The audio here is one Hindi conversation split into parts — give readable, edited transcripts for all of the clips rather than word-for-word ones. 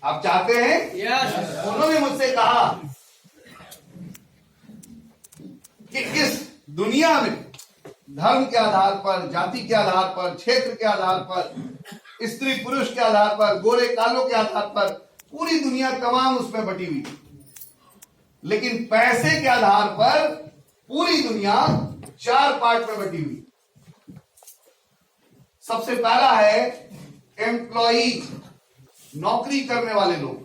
आप चाहते हैं? यस। उन्होंने मुझसे कहा कि इस दुनिया में धर्म के आधार पर, जाति के आधार पर, क्षेत्र के आधार पर, स्त्री पुरुष के आधार पर, गोरे कालों के आधार पर पूरी दुनिया तमाम उसमें बटी हुई, लेकिन पैसे के आधार पर पूरी दुनिया 4 पार्ट में बटी हुई। सबसे पहला है एम्प्लॉई, नौकरी करने वाले लोग।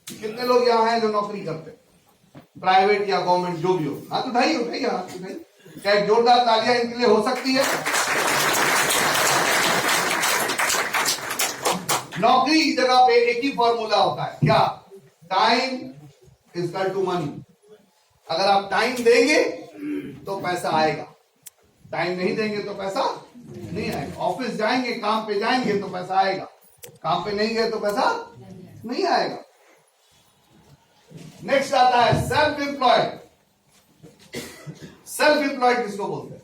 कितने लोग यहां हैं जो नौकरी करते हैं, प्राइवेट या गवर्नमेंट, जो भी हो? हाथ उठाइए, उठाइए हाथ उठाइए। क्या एक जोरदार तालियां इनके लिए हो सकती है? नौकरी की जगह पे एक ही फॉर्मूला होता है, क्या? Time is equal to money. अगर आप टाइम देंगे तो पैसा आएगा, टाइम नहीं देंगे तो पैसा नहीं आएगा। ऑफिस जाएंगे, काम पे जाएंगे तो पैसा आएगा, काम पे नहीं गए तो पैसा नहीं आएगा। नेक्स्ट आता है सेल्फ एम्प्लॉयड। सेल्फ एम्प्लॉयड किसको बोलते हैं?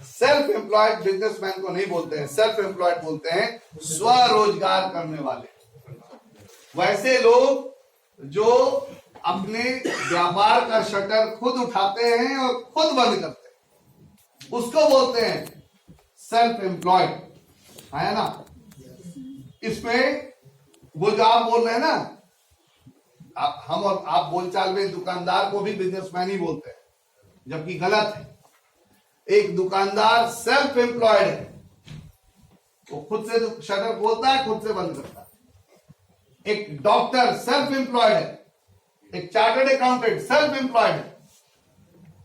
सेल्फ एम्प्लॉयड बिजनेसमैन को नहीं बोलते हैं, सेल्फ एम्प्लॉयड बोलते हैं स्वरोजगार करने वाले। वैसे लोग जो अपने व्यापार का शटर खुद उठाते हैं और खुद बंद करते हैं, उसको बोलते हैं सेल्फ एम्प्लॉयड, है ना? इसमें वो जो आप बोल रहे हैं ना, हम और आप बोलचाल में दुकानदार को भी बिजनेसमैन ही बोलते हैं, जबकि गलत है। एक दुकानदार सेल्फ एम्प्लॉयड है, वो खुद से शटर खोलता है, खुद से बंद करता है। एक डॉक्टर सेल्फ एम्प्लॉयड है, एक चार्टर्ड अकाउंटेंट सेल्फ एम्प्लॉयड है,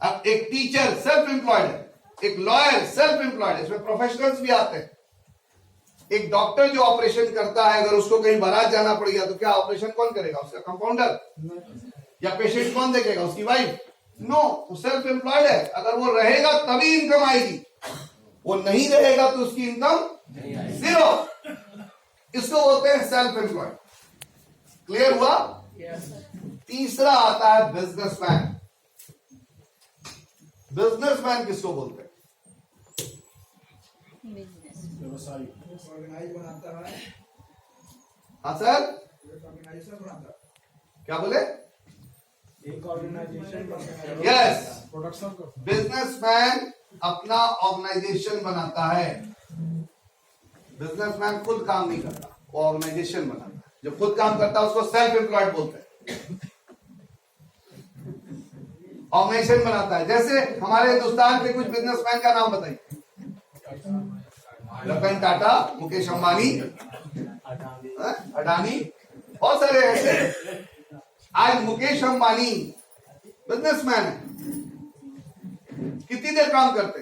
अब एक टीचर सेल्फ एम्प्लॉयड है, एक लॉयर सेल्फ एम्प्लॉयड है। इसमें प्रोफेशनल्स भी आते हैं। एक डॉक्टर जो ऑपरेशन करता है, अगर उसको कहीं बारात जाना पड़ गया तो क्या ऑपरेशन कौन करेगा? उसका कंपाउंडर? या पेशेंट कौन देखेगा? उसकी वाइफ? नो, वो सेल्फ एम्प्लॉयड है। अगर वो रहेगा तभी इनकम आएगी, वो नहीं रहेगा तो उसकी इनकम जीरो। इसको बोलते हैं सेल्फ एम्प्लॉयड। क्लियर हुआ? तीसरा आता है बिजनेसमैन। बिजनेसमैन किसको बोलते हैं? ऑर्गेनाइज बनाता है। हाँ सर, ऑर्गेनाइजेशन बनाता है। क्या बोले? एक ऑर्गेनाइजेशन। यस, प्रोडक्शन करता बिजनेसमैन अपना ऑर्गेनाइजेशन बनाता है। बिजनेसमैन खुद काम नहीं करता, वो ऑर्गेनाइजेशन बनाता है। जो खुद काम करता है उसको सेल्फ एम्प्लॉयड बोलते हैं। ऑर्गेनाइजेशन बनाता है। जैसे हमारे हिंदुस्तान के कुछ बिजनेसमैन का नाम बताइए। रतन टाटा, मुकेश अंबानी, अडानी, बहुत सारे ऐसे। आज मुकेश अंबानी बिजनेसमैन है, कितनी देर काम करते?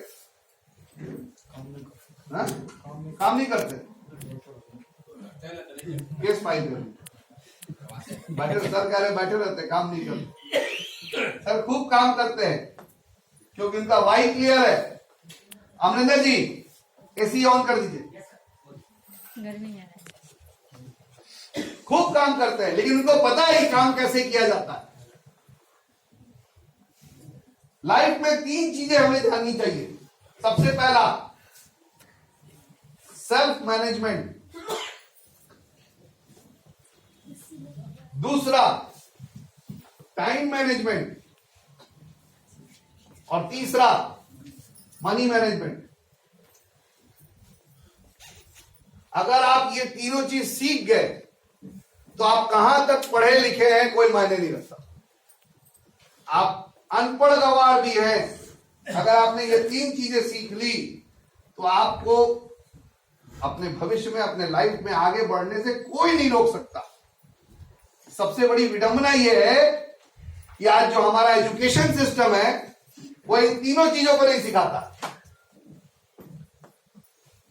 काम नहीं करते, केस फाइल कर बैठे, सर कह रहे बैठे रहते, काम नहीं करते। सर खूब काम करते हैं क्योंकि उनका वाई क्लियर है। अमरिंदर जी, एसी ऑन कर दीजिए। गर्मी है, खूब काम करते हैं, लेकिन उनको पता है काम कैसे किया जाता है। लाइफ में 3 चीजें हमें जाननी चाहिए। सबसे पहला सेल्फ मैनेजमेंट, दूसरा टाइम मैनेजमेंट, और तीसरा मनी मैनेजमेंट। अगर आप ये तीनों चीज सीख गए तो आप कहां तक पढ़े लिखे हैं कोई मायने नहीं रखता। आप अनपढ़ गवार भी हैं, अगर आपने ये 3 चीजें सीख ली तो आपको अपने भविष्य में, अपने लाइफ में आगे बढ़ने से कोई नहीं रोक सकता। सबसे बड़ी विडंबना यह है कि आज जो हमारा एजुकेशन सिस्टम है वो इन तीनों चीजों को नहीं सिखाता।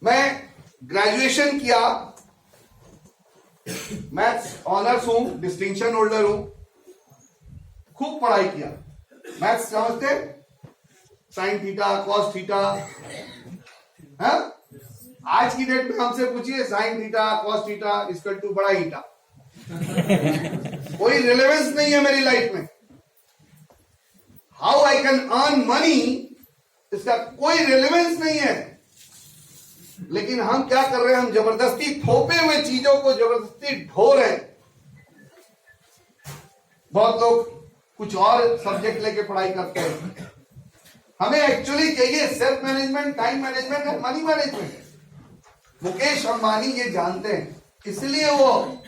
मैं ग्रेजुएशन किया, मैथ्स ऑनर्स हूं, डिस्टिंक्शन होल्डर हूं, खूब पढ़ाई किया। मैथ्स समझते? साइन थीटा, कॉस थीटा, है? आज की डेट में हमसे पूछिए sine theta, cos theta equal to बड़ा ईटा, कोई रिलेवेंस नहीं है मेरी लाइफ में। How I can earn money, इसका कोई रिलेवेंस नहीं है। लेकिन हम क्या कर रहे हैं, हम जबरदस्ती थोपे हुए चीजों को जबरदस्ती ढो रहे हैं। बहुत लोग कुछ और सब्जेक्ट लेके पढ़ाई करते हैं। हमें एक्चुअली चाहिए self management, time management and money management. Mukesh Ambani ये जानते हैं, इसलिए वो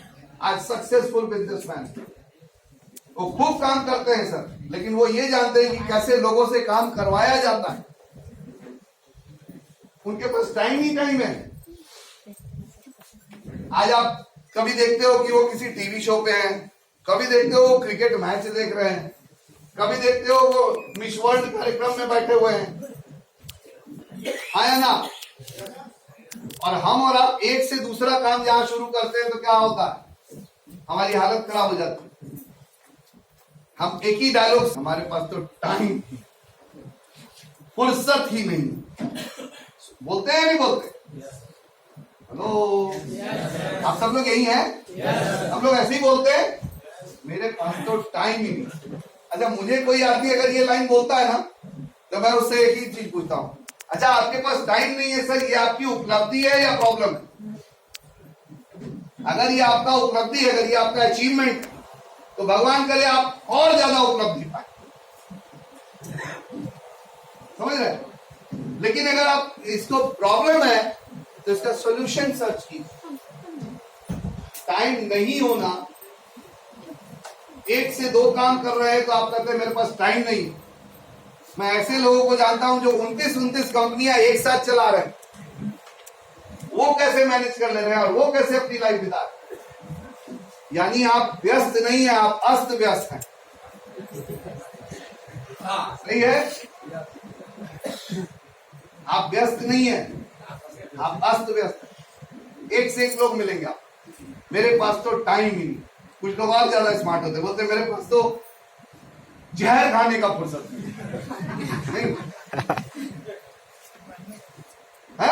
आज सक्सेसफुल बिजनेसमैन। वो खूब काम करते हैं सर, लेकिन वो ये जानते हैं कि कैसे लोगों से काम करवाया जाता है। उनके पास टाइम ही टाइम है। आज आप कभी देखते हो कि वो किसी टीवी शो पे हैं, कभी देखते हो वो क्रिकेट मैच देख रहे हैं, कभी देखते हो वो मिस वर्ल्ड कार्यक्रम में बैठे हुए हैं, आया ना। और हम और आप एक से दूसरा काम जहां शुरू करते हैं तो क्या होता है, हमारी हालत खराब हो जाती है। हम एक ही डायलॉग, हमारे पास तो टाइम, फुर्सत ही नहीं। बोलते हैं नहीं बोलते? हेलो, आप सब लोग यही हैं? हम लोग ऐसे ही बोलते हैं, मेरे पास तो टाइम ही नहीं। अच्छा, मुझे कोई आदमी अगर ये लाइन बोलता है ना, तो मैं उससे एक ही चीज पूछता हूं, अच्छा आपके पास टाइम नहीं है सर, ये आपकी उपलब्धि है या प्रॉब्लम है? अगर ये आपका उपलब्धि है, अगर ये आपका अचीवमेंट, तो भगवान करे आप और ज्यादा उपलब्धि पाए, समझ रहे? लेकिन अगर आप इसको प्रॉब्लम है तो इसका सॉल्यूशन सर्च कीजिए। टाइम नहीं होना, एक से दो काम कर रहे हैं तो आप कहते हैं मेरे पास टाइम नहीं। मैं ऐसे लोगों को जानता हूं जो 29 कंपनियां एक साथ चला रहे हैं। वो कैसे मैनेज कर ले रहे हैं और वो कैसे अपनी लाइफ बिता रहे हैं। यानी आप व्यस्त नहीं है, आप अस्त व्यस्त हैं। सही है? आप व्यस्त नहीं है, आप अस्त व्यस्त हैं। एक से एक लोग मिलेंगे आप, मेरे पास तो टाइम ही नहीं। कुछ लोग और ज्यादा स्मार्ट होते, बोलते मेरे पास तो जहर खाने का फुर्सत नहीं है।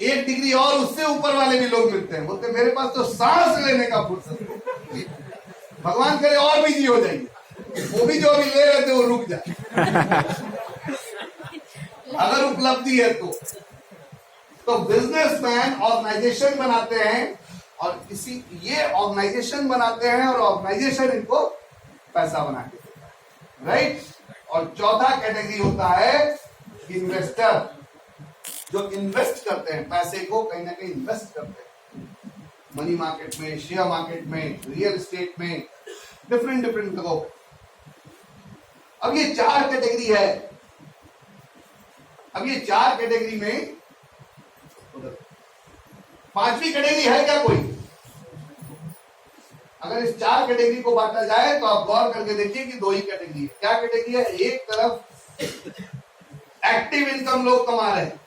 एक डिग्री और उससे ऊपर वाले भी लोग मिलते हैं, बोलते मेरे पास तो सांस लेने का फुर्सत नहीं। भगवान करे और बिजी हो जाइए, वो भी जो अभी ले रहे थे वो रुक जाए अगर उपलब्धि है तो बिजनेसमैन ऑर्गेनाइजेशन बनाते हैं और ये ऑर्गेनाइजेशन बनाते हैं और ऑर्गेनाइजेशन इनको पैसा बना के देता है, राइट। और चौथा कैटेगरी होता है इन्वेस्टर, जो इन्वेस्ट करते हैं, पैसे को कहीं ना कहीं इन्वेस्ट करते हैं, मनी मार्केट में, शेयर मार्केट में, रियल एस्टेट में, डिफरेंट जगहों। अब ये चार कैटेगरी है। अब ये चार कैटेगरी में पांचवी कैटेगरी है क्या कोई? अगर इस चार कैटेगरी को बांटा जाए तो आप गौर करके देखिए कि दो ही कैटेगरी है। क्या कैटेगरी है? एक तरफ एक्टिव इनकम लोग कमा रहे हैं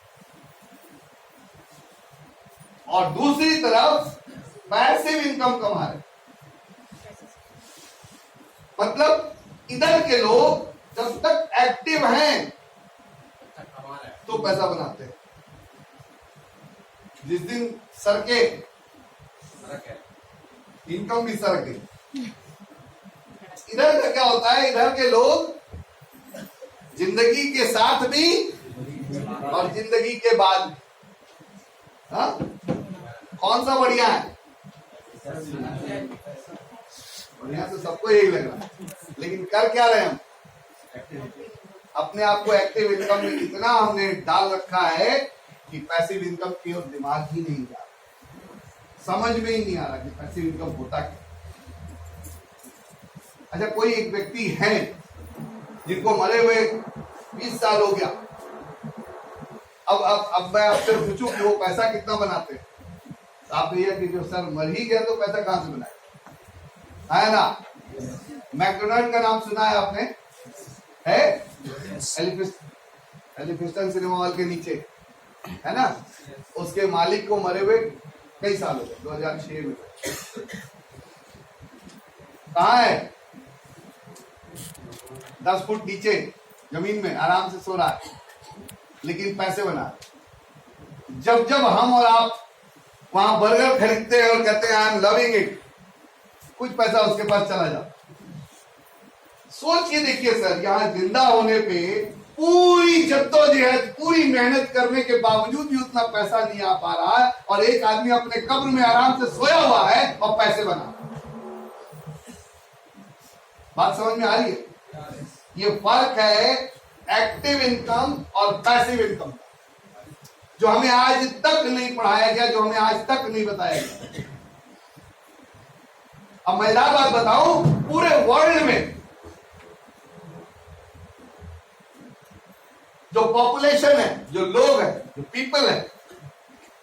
और दूसरी तरफ पैसिव इनकम कमा रहे हैं। मतलब इधर के लोग जब तक एक्टिव हैं तो पैसा बनाते हैं, जिस दिन सरके इनकम भी सरके। इधर का क्या होता है, इधर के लोग जिंदगी के साथ भी और जिंदगी के बाद भी, हाँ? कौन सा बढ़िया है? बढ़िया तो सबको यही लग रहा है, लेकिन कर क्या रहे हम? अपने आप को एक्टिव इनकम में इतना हमने डाल रखा है कि पैसिव इनकम की ओर दिमाग ही नहीं जा रहा, समझ में ही नहीं आ रहा कि पैसिव इनकम होता क्या। अच्छा, कोई एक व्यक्ति है जिनको मरे हुए 20 साल हो गया, अब मैं आपसे पूछूं कि वो पैसा कितना बनाते हैं, तो आप ये कि जो सर मर ही गया तो पैसा कहां से बनाए, है ना। मैकडोनल्ड का नाम सुना है आपने? है एलिफिस्टन सिनेमा हॉल के नीचे, है ना। उसके मालिक को मरे हुए कई साल हो गए, 2006 में। कहाँ है? 10 फुट नीचे जमीन में आराम से सो रहा है, लेकिन पैसे बना रहे। जब हम और आप वहां बर्गर खरीदते हैं और कहते हैं आई एम लविंग इट, कुछ पैसा उसके पास चला जाता। सोच के देखिए सर, यहां जिंदा होने पे पूरी जद्दोजहद, पूरी मेहनत करने के बावजूद भी उतना पैसा नहीं आ पा रहा है, और एक आदमी अपने कब्र में आराम से सोया हुआ है और पैसे बना। बात समझ में आ रही है? ये फर्क है एक्टिव इनकम और पैसिव इनकम, जो हमें आज तक नहीं पढ़ाया गया, जो हमें आज तक नहीं बताया गया। अब मैं बात बताऊं, पूरे वर्ल्ड में जो पॉपुलेशन है, जो लोग है, जो पीपल है,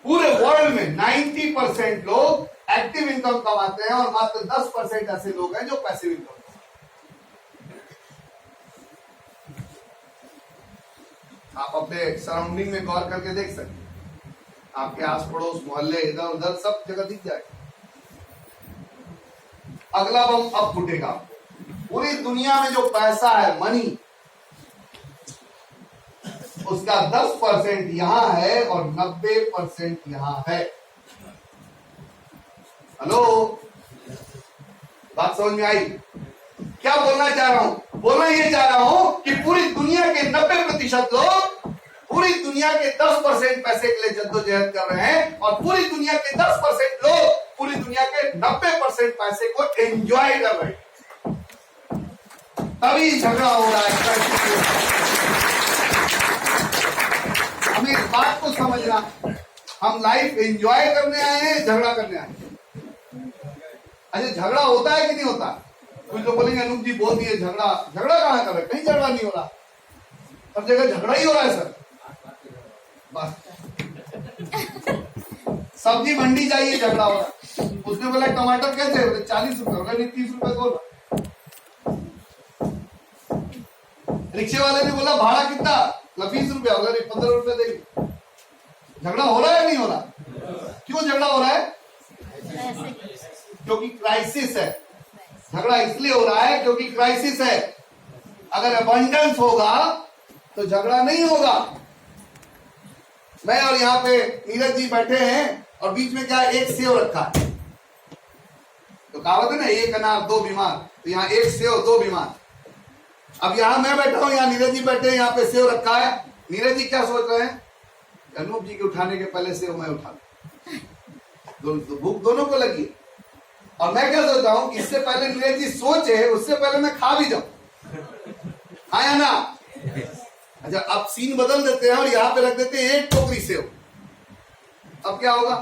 पूरे वर्ल्ड में 90% लोग एक्टिव इनकम कमाते हैं और मात्र 10% ऐसे लोग हैं जो पैसिव इनकम। आप अपने सराउंडिंग में गौर करके देख सकते हैं, आपके आस पड़ोस, मोहल्ले, इधर उधर सब जगह दिख जाएगा। अगला बम अब फूटेगा। पूरी दुनिया में जो पैसा है, मनी, उसका 10% यहां है और 90% यहां है। हेलो, बात समझ में आई? क्या बोलना चाह रहा हूं? बोलना ये चाह रहा हूं कि पूरी दुनिया के 90% लोग पूरी दुनिया के 10% पैसे के लिए जद्दोजहद कर रहे हैं, और पूरी दुनिया के 10% लोग पूरी दुनिया के 90% पैसे को एंजॉय कर रहे हैं। तभी झगड़ा हो रहा है। हमें इस बात को समझना, हम लाइफ एंजॉय करने आए हैं, झगड़ा करने आए हैं। अच्छा, झगड़ा होता है कि नहीं होता? कुछ लोग बोलेंगे अनूप जी बोल दिए झगड़ा। झगड़ा कहां कर रहे? कहीं झगड़ा नहीं हो रहा, सब जगह झगड़ा ही हो रहा है सर। बस सब्जी मंडी जाइए, झगड़ा हो रहा। उसने बोला टमाटर कैसे? बोले 40 रुपए। बोला नहीं 30 रुपए बोल। रिक्शे वाले ने बोला भाड़ा कितना? 20 रुपया। बोला नहीं 15 रुपए देंगे। झगड़ा हो रहा है नहीं हो रहा? क्यों झगड़ा हो रहा है? क्योंकि क्राइसिस है। झगड़ा इसलिए हो रहा है क्योंकि क्राइसिस है। अगर अबंडेंस होगा तो झगड़ा नहीं होगा। मैं और यहाँ पे नीरज जी बैठे हैं और बीच में क्या एक सेव रखा है, तो कहावत है ना, एक अनार दो बीमार, तो यहाँ एक सेव दो बीमार। अब यहाँ मैं बैठा हूं, यहाँ नीरज जी बैठे हैं, यहाँ पे सेव रखा है। नीरज जी क्या सोच रहे हैं? अनूप जी के उठाने के पहले सेव मैं उठा लूं। भूख दोनों को लगी है। और मैं क्या सोचता हूं, इससे पहले नीरज जी सोचे, उससे पहले मैं खा भी जाऊं। आया ना? अच्छा, अब सीन बदल देते हैं और यहाँ पे रख देते हैं एक टोकरी सेव। अब क्या होगा?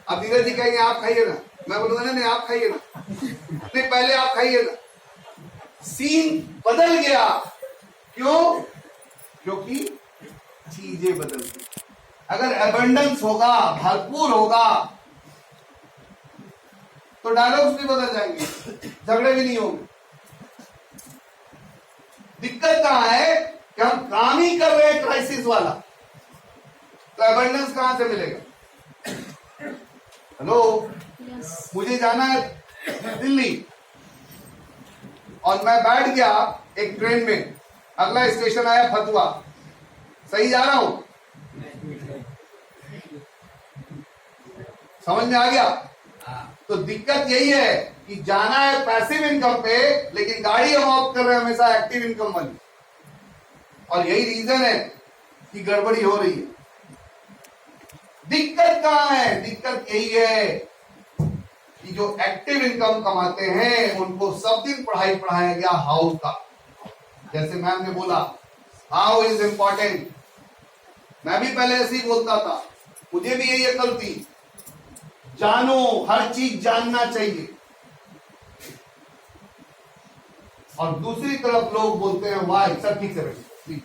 अब नीरज जी कहेंगे आप खाइए ना, मैं बोलूंगा नहीं आप खाइए ना, नहीं पहले आप खाइए ना। सीन बदल गया। क्यों? क्योंकि चीजें बदल गई। अगर एबंडेंस होगा, भरपूर होगा, तो डायलॉग्स भी बदल जाएंगे, झगड़े भी नहीं होंगे। दिक्कत कहां है कि हम काम ही कर रहे हैं क्राइसिस वाला, तो एबंडेंस कहां से मिलेगा? हेलो, मुझे जाना है दिल्ली और मैं बैठ गया एक ट्रेन में, अगला स्टेशन आया फतुहा, सही जा रहा हूं? समझ में आ गया? तो दिक्कत यही है कि जाना है पैसिव इनकम पे, लेकिन गाड़ी हम ऑप्ट कर रहे हैं हमेशा एक्टिव इनकम वाली, और यही रीजन है कि गड़बड़ी हो रही है। दिक्कत कहां है? दिक्कत यही है कि जो एक्टिव इनकम कमाते हैं उनको सब दिन पढ़ाई पढ़ाया गया हाउ का। जैसे मैम ने बोला हाउ इज इंपॉर्टेंट, मैं भी पहले ऐसे ही बोलता था, मुझे भी यही अकल थी, जानो, हर चीज जानना चाहिए। और दूसरी तरफ लोग बोलते हैं वाई, सब ठीक से बैठिए,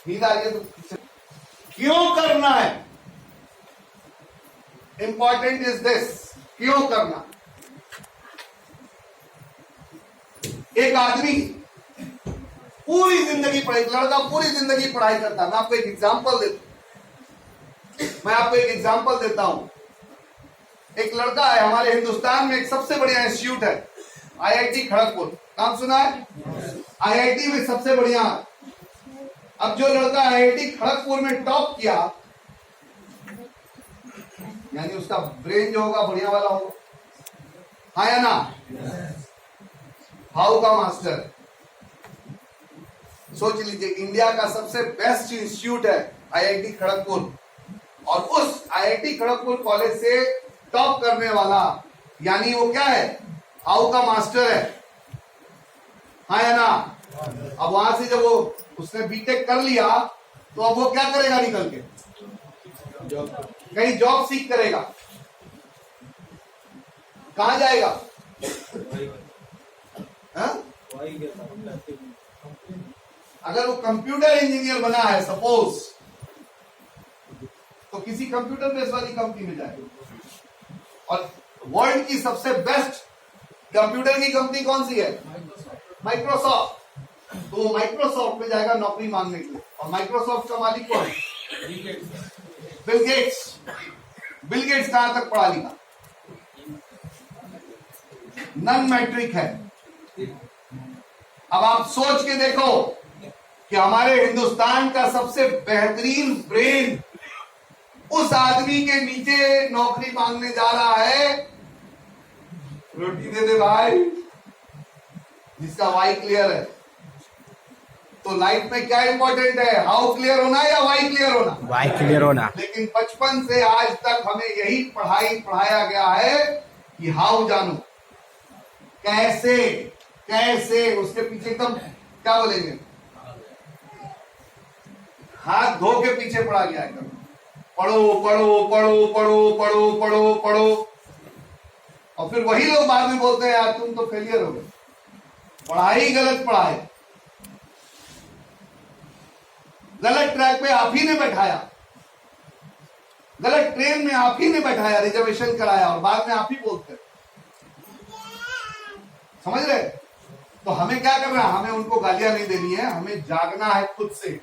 नींद आ रही है तो क्यों करना है? इंपॉर्टेंट इज दिस, क्यों करना? एक आदमी पूरी जिंदगी पढ़ाई, लड़का पूरी जिंदगी पढ़ाई करता है। मैं आपको एक एग्जांपल देता हूं। एक लड़का है, हमारे हिंदुस्तान में एक सबसे बढ़िया इंस्टीट्यूट है आईआईटी खड़गपुर, नाम सुना है? आईआईटी में सबसे बढ़िया। अब जो लड़का आईआईटी खड़गपुर में टॉप किया, यानी उसका ब्रेन जो होगा बढ़िया वाला होगा, हाँ या ना? हाउ का मास्टर। सोच लीजिए, इंडिया का सबसे बेस्ट इंस्टीट्यूट है आईआईटी खड़गपुर, और उस आईआईटी खड़गपुर कॉलेज से टॉप करने वाला, यानी वो क्या है, हाउ का मास्टर है, हाँ या ना। अब वहां से जब वो उसने बीटेक कर लिया, तो अब वो क्या करेगा निकल के, कहीं जॉब सीख करेगा, कहां जाएगा, हाँ? अगर वो कंप्यूटर इंजीनियर बना है सपोज, तो किसी कंप्यूटर बेस वाली कंपनी में जाएगा। और वर्ल्ड की सबसे बेस्ट कंप्यूटर की कंपनी कौन सी है, माइक्रोसॉफ्ट। तो वो माइक्रोसॉफ्ट में जाएगा नौकरी मांगने के लिए। और माइक्रोसॉफ्ट का मालिक कौन है, बिल गेट्स। बिल गेट्स कहां तक पढ़ा लिखा, नन मैट्रिक है। अब आप सोच के देखो कि हमारे हिंदुस्तान का सबसे बेहतरीन ब्रेन उस आदमी के नीचे नौकरी मांगने जा रहा है, रोटी दे दे भाई, जिसका वाई क्लियर है। तो लाइफ में क्या इंपॉर्टेंट है, हाउ क्लियर होना या वाई क्लियर होना, वाई क्लियर होना। लेकिन बचपन से आज तक हमें यही पढ़ाया गया है कि हाउ जानो, कैसे कैसे, उसके पीछे एकदम क्या बोलेंगे, हाथ धो के पीछे पढ़ा गया एकदम, पढ़ो पढ़ो पढ़ो पढ़ो पढ़ो पढ़ो पढ़ो। और फिर वही लोग बाद में बोलते हैं यार तुम तो फेलियर हो गए, पढ़ाई गलत पढ़ाई, गलत ट्रैक पे आप ही ने बैठाया, गलत ट्रेन में आप ही ने बैठाया, रिजर्वेशन कराया, और बाद में आप ही बोलते, समझ रहे। तो हमें क्या करना है, हमें उनको गालियां नहीं देनी है, हमें जागना है खुद से।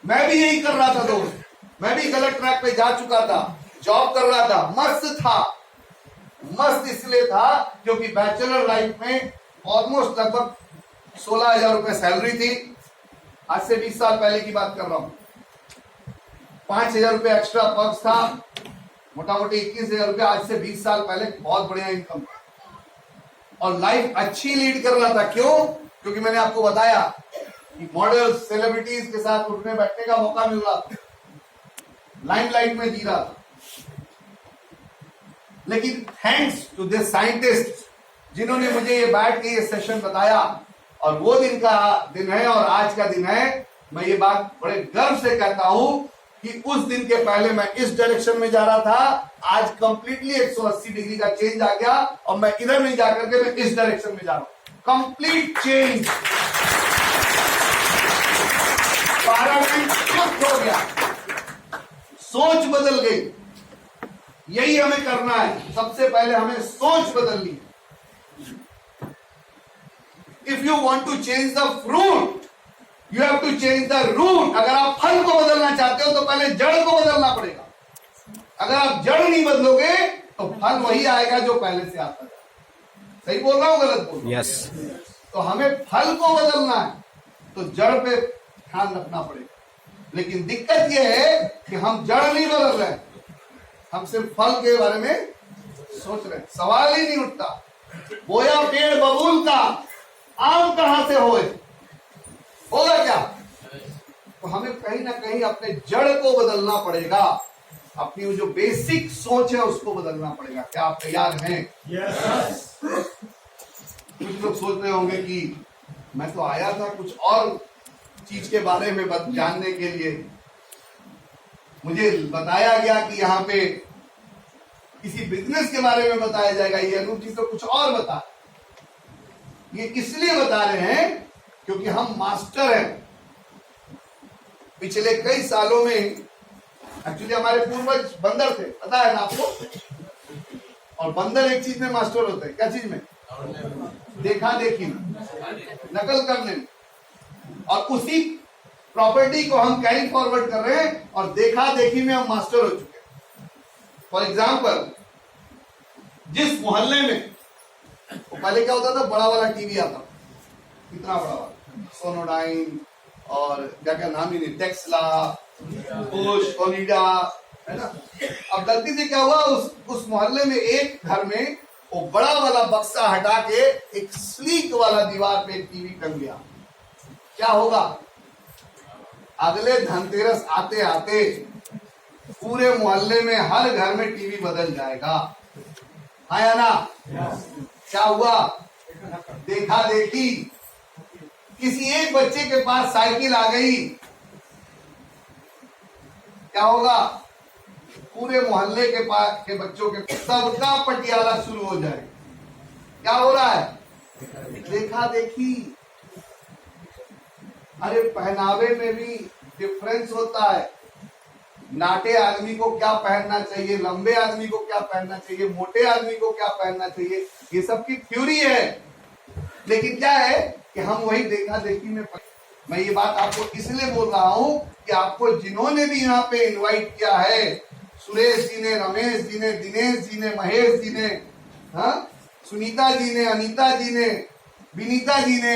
मैं भी यही कर रहा था दोस्त, मैं भी गलत ट्रैक पे जा चुका था, जॉब कर रहा था, मस्त था। मस्त इसलिए था क्योंकि बैचलर लाइफ में ऑलमोस्ट लगभग 16,000 रुपए सैलरी थी। आज से 20 साल पहले की बात कर रहा हूं। 5,000 रुपए एक्स्ट्रा पर्क्स था, मोटा मोटी 21,000 रुपए। आज से 20 साल पहले बहुत बढ़िया इनकम, और लाइफ अच्छी लीड कर रहा था। क्यों? क्योंकि मैंने आपको बताया कि मॉडल सेलिब्रिटीज के साथ उठने बैठने का मौका मिल रहा था, लाइमलाइट में जी रहा था। लेकिन थैंक्स टू दिस साइंटिस्ट जिन्होंने मुझे ये बैठ के ये सेशन बताया, और वो दिन का दिन है और आज का दिन है। मैं ये बात बड़े गर्व से कहता हूं कि उस दिन के पहले मैं इस डायरेक्शन में जा रहा था, आज कंप्लीटली 180 डिग्री का चेंज आ गया, और मैं इधर नहीं जाकर के मैं इस डायरेक्शन में जा रहा हूं। कंप्लीट चेंज, 12 मिनट शिफ्ट हो गया, सोच बदल गई। यही हमें करना है, सबसे पहले हमें सोच बदलनी। If you want to change the fruit you have to change the root. अगर आप फल को बदलना चाहते हो तो पहले जड़ को बदलना पड़ेगा। अगर आप जड़ नहीं बदलोगे तो फल वही आएगा जो पहले से आता है। सही बोल रहा हूं, गलत बोल रहा हूं? यस। तो हमें फल को बदलना है, तो जड़ पे ध्यान रखना पड़ेगा। लेकिन दिक्कत यह है कि हम जड़ नहीं बदल रहे, हम सिर्फ फल के बारे में सोच रहे हैं। सवाल ही नहीं उठता, बोया पेड़ बबूल का, आम कहां से होगा क्या? तो हमें कहीं ना कहीं अपने जड़ को बदलना पड़ेगा, अपनी वो जो बेसिक सोच है उसको बदलना पड़ेगा। क्या आप तैयार हैं? यस। कुछ लोग सोच रहे होंगे कि मैं तो आया था कुछ और चीज के बारे में जानने के लिए, मुझे बताया गया कि यहाँ पे किसी बिजनेस के बारे में बताया जाएगा, ये अनूप जी तो कुछ और बता। ये किस लिए बता रहे हैं? क्योंकि हम मास्टर हैं। पिछले कई सालों में एक्चुअली हमारे पूर्वज बंदर थे, पता है ना आपको? और बंदर एक चीज में मास्टर होते हैं, क्या चीज में? देखा देखी में, नकल करने में। और उसी प्रॉपर्टी को हम कैरी फॉरवर्ड कर रहे हैं, और देखा देखी में हम मास्टर हो चुके हैं। फॉर एग्जाम्पल, जिस मोहल्ले में वो पहले क्या होता था, बड़ा वाला टीवी आता, कितना बड़ा वाला, सोनोडाइन और क्या क्या नाम ही नहीं, टेक्सला, बुश, ओनिडा, है ना। अब गलती से क्या हुआ, उस मोहल्ले में एक घर में वो बड़ा वाला बक्सा हटा के एक स्लीक वाला दीवार पे एक टीवी टंग गया। क्या होगा? अगले धनतेरस आते आते पूरे मोहल्ले में हर घर में टीवी बदल जाएगा। आया ना? क्या हुआ? देखा देखी, किसी एक बच्चे के पास साइकिल आ गई, क्या होगा? पूरे मोहल्ले के पास के बच्चों के सबका पटियाला शुरू हो जाएगा। क्या हो रहा है? देखा देखी। अरे पहनावे में भी डिफरेंस होता है। नाटे आदमी को क्या पहनना चाहिए, लंबे आदमी को क्या पहनना चाहिए, मोटे आदमी को क्या पहनना चाहिए, ये सब की थ्योरी है। लेकिन क्या है कि हम वही देखा देखी में मैं ये बात आपको इसलिए बोल रहा हूं कि आपको जिन्होंने भी यहाँ पे इनवाइट किया है, सुरेश जी ने, रमेश जी ने, दिनेश जी ने, महेश जी ने, हाँ, सुनीता जी ने, अनीता जी ने, विनीता जी ने,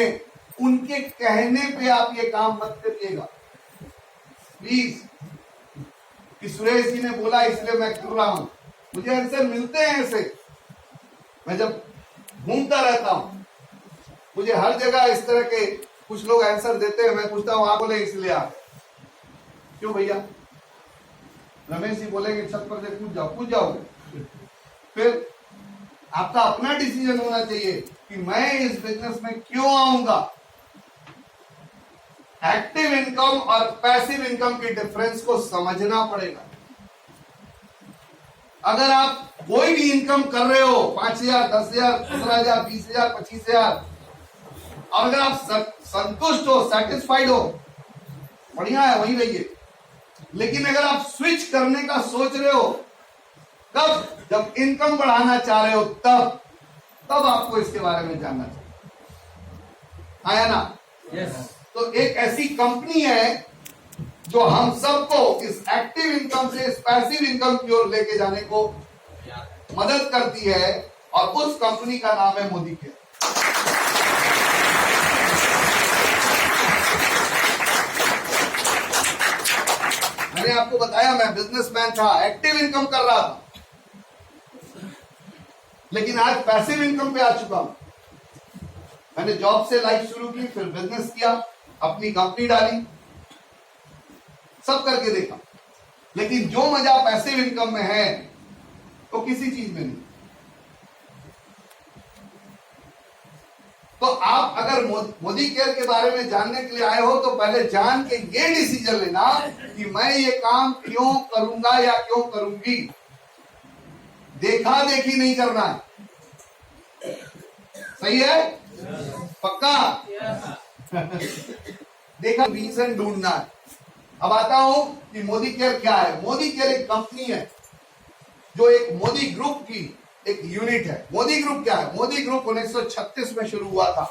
उनके कहने पे आप ये काम मत करिएगा प्लीज। कि सुरेश जी ने बोला इसलिए मैं कर रहा हूं। मुझे आंसर मिलते हैं ऐसे, मैं जब घूमता रहता हूं मुझे हर जगह इस तरह के कुछ लोग आंसर देते हैं। मैं पूछता हूं आप बोले इसलिए आप क्यों भैया? रमेश जी बोलेंगे छत पर से कूद जाओगे। फिर आपका अपना डिसीजन होना चाहिए कि मैं इस बिजनेस में क्यों आऊंगा। एक्टिव इनकम और पैसिव इनकम के डिफरेंस को समझना पड़ेगा। अगर आप कोई भी इनकम कर रहे हो 5,000, 10,000, 15,000, 20,000, 25,000, और अगर आप संतुष्ट हो, सेटिस्फाइड हो, बढ़िया है, वही रहिए। लेकिन अगर आप स्विच करने का सोच रहे हो, कब? जब इनकम बढ़ाना चाह रहे हो, तब आपको इसके बारे में जानना चाहिए। आया ना? यस। तो एक ऐसी कंपनी है जो हम सबको इस एक्टिव इनकम से इस पैसिव इनकम की ओर लेके जाने को मदद करती है, और उस कंपनी का नाम है मोदी केयर। मैंने आपको बताया मैं बिजनेसमैन था, एक्टिव इनकम कर रहा था, लेकिन आज पैसिव इनकम पे आ चुका हूं। मैंने जॉब से लाइफ शुरू की, फिर बिजनेस किया, अपनी कंपनी डाली, सब करके देखा। लेकिन जो मजा पैसिव इनकम में है तो किसी चीज में नहीं। तो आप अगर मोदी केयर के बारे में जानने के लिए आए हो तो पहले जान के ये डिसीजन लेना कि मैं ये काम क्यों करूंगा या क्यों करूंगी। देखा देखी नहीं करना है। सही है? पक्का? देखा रीजन ढूंढना है। अब आता हूं कि मोदी केयर क्या है। मोदी केयर एक कंपनी है जो एक मोदी ग्रुप की एक यूनिट है। मोदी ग्रुप क्या है? मोदी ग्रुप 1936 में शुरू हुआ था।